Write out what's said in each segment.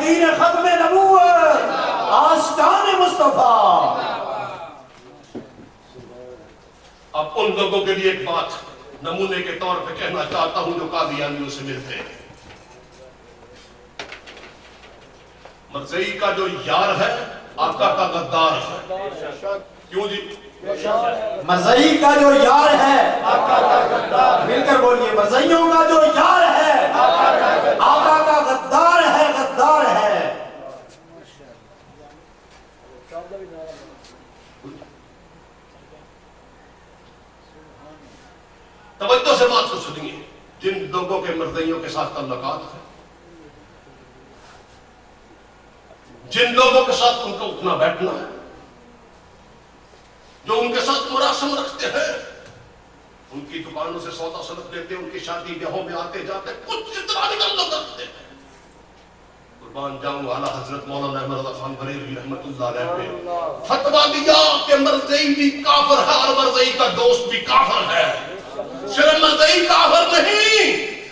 دین ختم نبوت آستان مصطفیٰ۔ اب ان لوگوں کے لیے ایک بات نمونے کے طور پہ کہنا چاہتا ہوں جو قادیانیوں سے ملتے ہیں۔ مرزئی کا جو یار ہے آقا کا غدار ہے۔ کیوں جی؟ مرزئی کا جو یار ہے آقا کا غدار، مل کر بولیے، مرزئیوں کا جو یار ہے آقا کا غدار ہے، غدار ہے۔ توجہ سے بات کو سنیے، جن لوگوں کے مرزئیوں کے ساتھ تعلقات ہیں، جن لوگوں کے ساتھ ان کا اٹھنا بیٹھنا ہے، جو ان کے ساتھ مراسم رکھتے ہیں، ان کی دکانوں سے سودا سلف لیتے ہیں، ان کی شادی بیاہوں میں آتے جاتے، کچھ اتنا نکل لوگ رکھتے ہیں۔ قربان جاؤں اعلیٰ حضرت مولانا احمد رضا خان بریلوی رحمت اللہ علیہ نے فتویٰ دیا کہ مرزئی بھی کافر ہے اور مرزئی کا دوست بھی کافر ہے۔ صرف مرزئی کافر نہیں،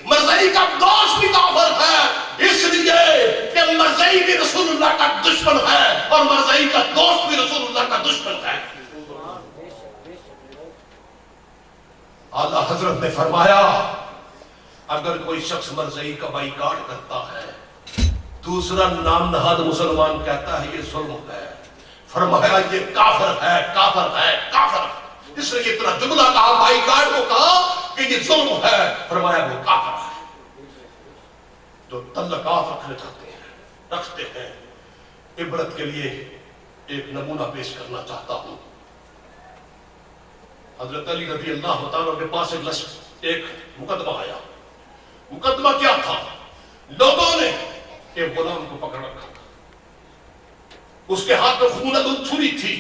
مرزئی کا دوست بھی کافر ہے، اس لیے کہ مرزئی بھی رسول اللہ کا دشمن ہے اور مرزئی کا دوست بھی رسول اللہ کا دشمن ہے۔ اعلیٰ حضرت نے فرمایا اگر کوئی شخص مرزئی کا بائیکاٹ کرتا ہے، دوسرا نام نہاد مسلمان کہتا ہے یہ ظلم ہے، فرمایا یہ کافر ہے، کافر ہے، کافر ہے۔ اس لیے اتنا جملہ کہا، بائیکاٹ کو کہا کہ یہ ظلم ہے، فرمایا وہ کافر ہے۔ جو تعلقات رکھنے چاہتے ہیں، رکھتے ہیں، عبرت کے لیے ایک نمونہ پیش کرنا چاہتا ہوں۔ حضرت علی رضی اللہ تعالیٰ کے پاس ایک مقدمہ آیا۔ مقدمہ کیا تھا؟ لوگوں نے ایک غلام کو پکڑ رکھا تھا، اس کے ہاتھ میں خونت چھری تھی۔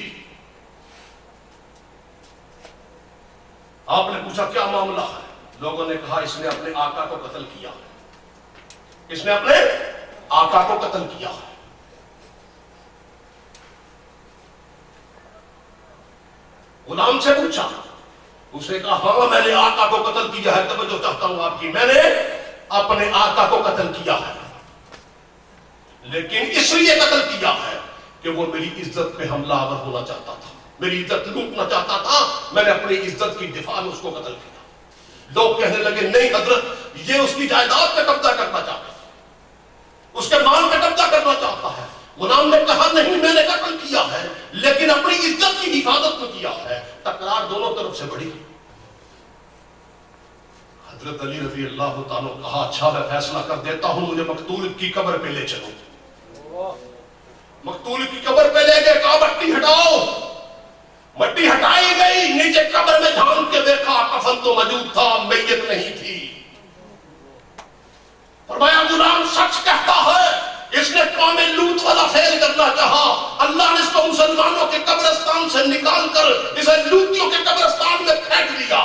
آپ نے پوچھا کیا معاملہ ہے؟ لوگوں نے کہا اس نے اپنے آقا کو قتل کیا، اس نے اپنے آقا کو قتل کیا۔ غلام سے پوچھا، اس نے کہا ہاں میں نے آقا کو قتل کیا ہے۔ توجہ چاہتا ہوں آپ کی، میں نے اپنے آقا کو قتل کیا ہے، لیکن اس لیے قتل کیا ہے کہ وہ میری عزت پہ حملہ آور ہونا چاہتا تھا، میری عزت لوٹنا چاہتا تھا، میں نے اپنی عزت کی دفاع میں اس کو قتل کیا۔ لوگ کہنے لگے نہیں حضرت یہ اس کی جائیداد پہ قبضہ کرنا چاہتا ہے، اس کے مال پہ قبضہ کرنا چاہتا ہے۔ غلام نے کہا نہیں میں نے قتل کیا ہے لیکن اپنی عزت کی حفاظت میں کیا ہے۔ تکرار دونوں طرف سے بڑھی۔ حضرت علی رضی اللہ تعالیٰ کہا اچھا میں فیصلہ کر دیتا ہوں، مجھے مقتول کی قبر پہ لے چلو۔ مقتول کی قبر پہ لے گئے، کہا مٹی ہٹاؤ۔ مٹی ہٹائی گئی، نیچے قبر میں جھانک کے دیکھا کفن تو موجود تھا، میت نہیں تھی۔ فرمایا غلام سچ کہتا ہے، اس نے قوم لوط والا فعل کرنا چاہا، اللہ نے اس کو مسلمانوں کے قبرستان سے نکال کر اسے لوطیوں کے قبرستان میں پھینک دیا۔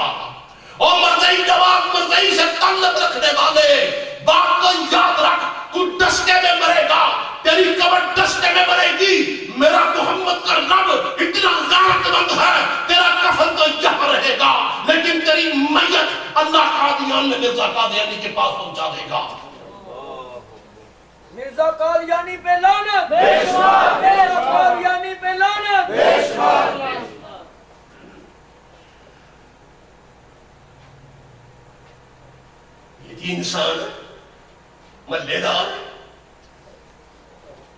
اور مرزئی جواب، مرزئی سے تعلق رکھنے والے بات کو یاد رکھ، تو ڈسکے میں مرے گا، تیری قبر ڈسکے میں مرے گی۔ میرا محمد کا رب اتنا غیرت مند ہے، تیرا کفن تو یہاں رہے گا لیکن تیری میت اللہ قادیان میں مرزا قادیانی کے پاس پہنچا دے گا۔ مرزا قادیانی پہ لعنت، مرزا قادیانی پہ لعنت۔ یہ انسان محلے دار،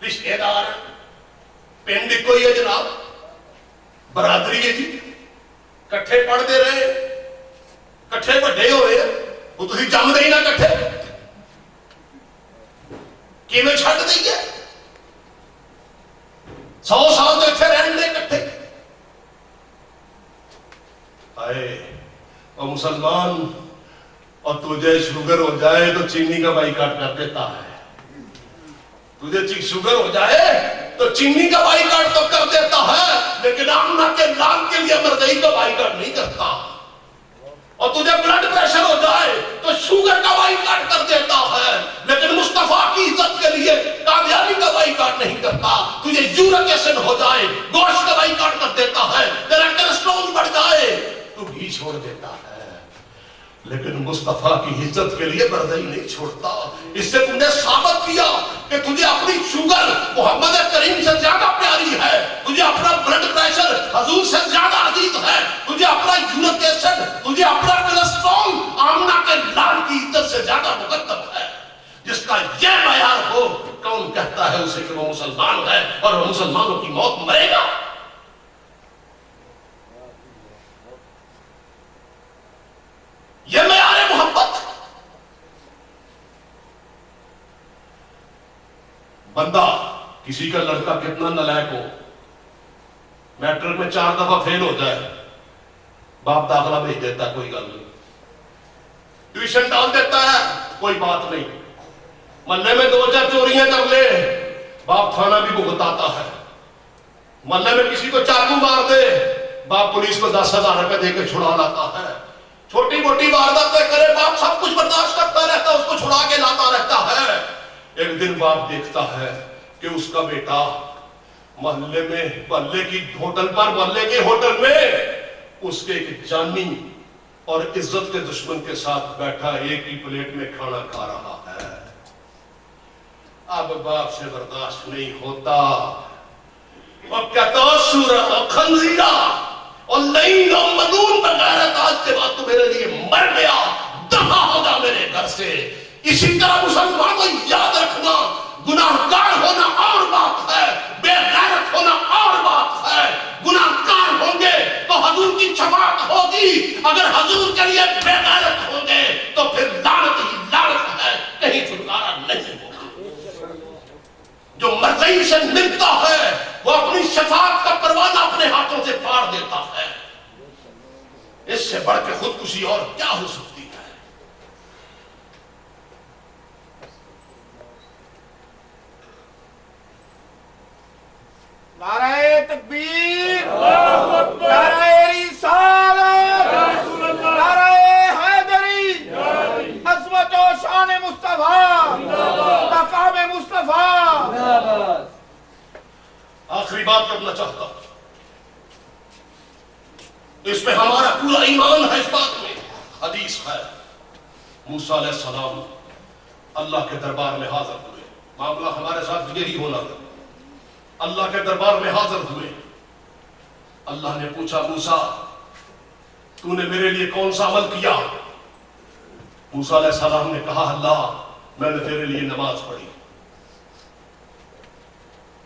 رشتے دار، پنڈ کوئی ہے جناب، برادری ہے جی، کٹھے پڑھتے رہے، کٹھے بڑھے ہوئے، وہ تسی جم دے ہی نہ کٹھے کیویں چھڈ دئیے؟ 100 سال تو اتنے رہن دے کٹھے۔ ہائے اور مسلمان، اور تجھے شوگر ہو جائے تو چینی کا بائیکاٹ کر دیتا ہے، تجھے شوگر ہو جائے تو چینی کا بائیکاٹ تو کر دیتا ہے لیکن آمنہ کے لال کے لیے مرزئی کا بائیکاٹ نہیں کرتا۔ اور تجھے بلڈ پریشر ہو جائے تو شوگر کا بائیکاٹ کر دیتا ہے لیکن مصطفیٰ کی عزت کے لیے قادیانی کا بائیکاٹ نہیں کرتا۔ تجھے یورک ایسڈ ہو جائے گوشت کا بائیکاٹ کر دیتا ہے، تیرا کولیسٹرول بڑھ جائے تو گھی چھوڑ دیتا ہے، لیکن مصطفیٰ کی عزت کے لیے مرزئی نہیں چھوڑتا۔ اس سے تم نے ثابت کیا کہ تجھے اپنی شوگر محمد کریم سے زیادہ پیاری ہے، تجھے اپنا بلڈ پریشر حضور سے زیادہ عزیز ہے، تجھے اپنا یورک ایسڈ، تجھے اپنا کولیسٹرول آمنہ کے لال کی عزت سے زیادہ مقدم ہے. جس کا یہ معیار ہو، کون کہتا ہے اسے کہ وہ مسلمان ہے اور وہ مسلمانوں کی موت مرے گا؟ یہ معیار محبت. بندہ کسی کا لڑکا کتنا نالائق ہو، میٹرک میں 4 دفعہ فیل ہو جائے، باپ داخلہ بھیج دیتا ہے، کوئی گل نہیں، ٹیوشن ڈال دیتا ہے، کوئی بات نہیں، محلے میں 2-4 چوریاں کر لے، باپ تھانہ بھی بھگتاتا ہے، محلے میں کسی کو چاقو مار دے، باپ پولیس کو 10,000 روپے دے کے چھڑا لاتا ہے، چھوٹی موٹی وارداتیں کرے، باپ سب کچھ برداشت کرتا رہتا ہے، اس کو چھڑا کے لاتا رہتا ہے. ایک دن باپ دیکھتا ہے کہ اس کا بیٹا محلے کی ہوٹل پر، محلے کے ہوٹل میں اس کے ایک جانی اور عزت کے دشمن کے ساتھ بیٹھا ایک ہی پلیٹ میں کھانا کھا رہا ہے. اب باپ سے برداشت نہیں ہوتا اور کہتا سورہ خنزیرہ اور لعین و ملعون بغیرت، آج کے بعد تو میرے لیے مر گیا، دفع ہوگا میرے گھر سے. اسی طرح مسلمانوں یاد رکھنا، گناہگار ہونا اور بات ہے، بے غیرت ہونا اور بات ہے. گناہگار ہوں گے تو حضور کی شفاعت ہوگی، اگر حضور کے لیے بے غیرت ہوں گے تو پھر لعنت ہی لعنت ہے، کہیں چھٹکارا نہیں ہوگا. جو مرضی سے ملتا ہے وہ اپنی شفاعت کا پروانہ اپنے ہاتھوں سے پھاڑ دیتا ہے. اس سے بڑھ کے خودکشی اور کیا ہو سکتی ہے؟ نعرہ تکبیر، نعرہ رسالت، نعرہ حیدری، عظمت و شان مصطفیٰ، مقام مصطفیٰ. آخری بات کرنا چاہتا ہوں، اس میں ہمارا پورا ایمان ہے. اس بات میں حدیث ہے، موسیٰ علیہ السلام اللہ کے دربار میں حاضر ہوئے، معاملہ ہمارے ساتھ یہی ہونا تھا. اللہ کے دربار میں حاضر ہوئے، اللہ نے پوچھا موسیٰ تو نے میرے لیے کون سا عمل کیا؟ موسیٰ علیہ السلام نے کہا اللہ میں نے تیرے لیے نماز پڑھی.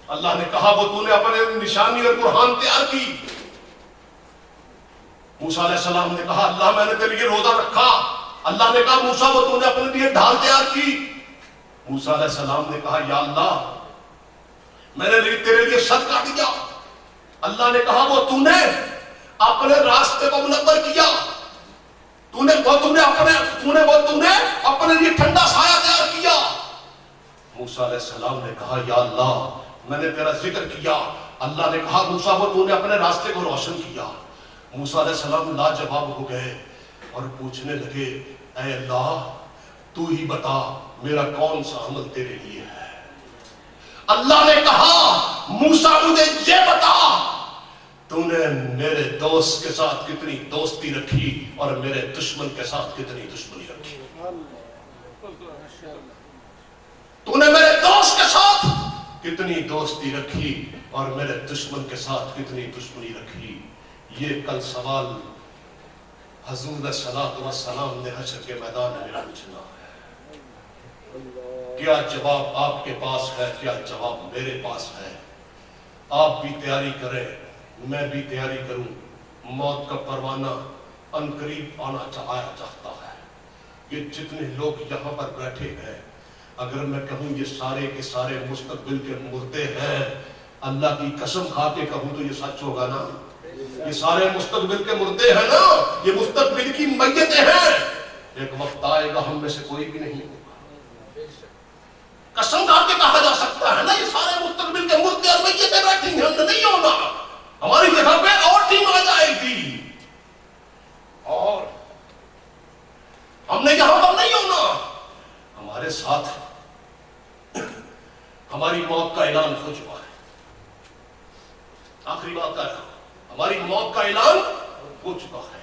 اللہ نے کہا وہ تو نے اپنے نشانی اور برہان تیار کی. موسیٰ علیہ السلام نے کہا اللہ میں نے تیرے لیے روزہ رکھا. اللہ نے کہا موسیٰ وہ تو نے اپنے لیے ڈھال تیار کی. موسیٰ علیہ السلام نے کہا یا اللہ میں نے تیرے لیے صدقہ دیا. اللہ نے کہا وہ تو نے اپنے راستے کو منور کیا، تو نے اپنے لیے ٹھنڈا سایہ تیار کیا. موسیٰ علیہ السلام نے کہا یا اللہ میں نے تیرا ذکر کیا. اللہ نے کہا موسیٰ وہ تو نے اپنے راستے کو روشن کیا. موسیٰ علیہ السلام لاجواب ہو گئے اور پوچھنے لگے اے اللہ تو ہی بتا میرا کون سا عمل تیرے لیے ہے. اللہ نے کہا موسیٰ مجھے یہ بتا تو نے میرے دوست کے ساتھ کتنی دوستی رکھی اور میرے دشمن کے ساتھ کتنی دشمنی رکھی. تو نے میرے دوست کے ساتھ کتنی دوستی رکھی اور میرے دشمن کے ساتھ کتنی دشمنی رکھی. یہ کل سوال حضور صلوات و سلام نے حشر کے میدان میں پوچھنا ہے. کیا جواب آپ کے پاس ہے؟ کیا جواب میرے پاس ہے؟ آپ بھی تیاری کریں، میں بھی تیاری کروں. موت کا پروانہ عنقریب آنا چاہتا ہے. یہ جتنے لوگ یہاں پر بیٹھے ہیں اگر میں کہوں یہ سارے کے سارے مستقبل کے مردے ہیں، اللہ کی قسم کھا کے کہوں تو یہ سچ ہوگا نا. یہ سارے مستقبل کے مردے ہیں نا، یہ مستقبل کی میتیں ہیں. ایک وقت آئے گا ہم میں سے کوئی بھی نہیں ہوگا. قسم کھا کے کہا جا سکتا ہے نا یہ سارے مستقبل کے مردے اور میتیں بیٹھی ہیں، ہم نے نہیں ہونا. ہماری جگہ پہ اور ٹیم آ جائے گی اور ہم نے یہاں پر نہیں ہونا. ہمارے ساتھ ہماری موت کا اعلان ہو چکا ہے. آخری بات کر رہا ہوں، ہماری موت کا اعلان ہو چکا ہے.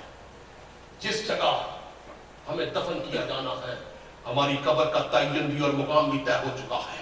جس جگہ ہمیں دفن کیا جانا ہے ہماری قبر کا تعین بھی اور مقام بھی طے ہو چکا ہے.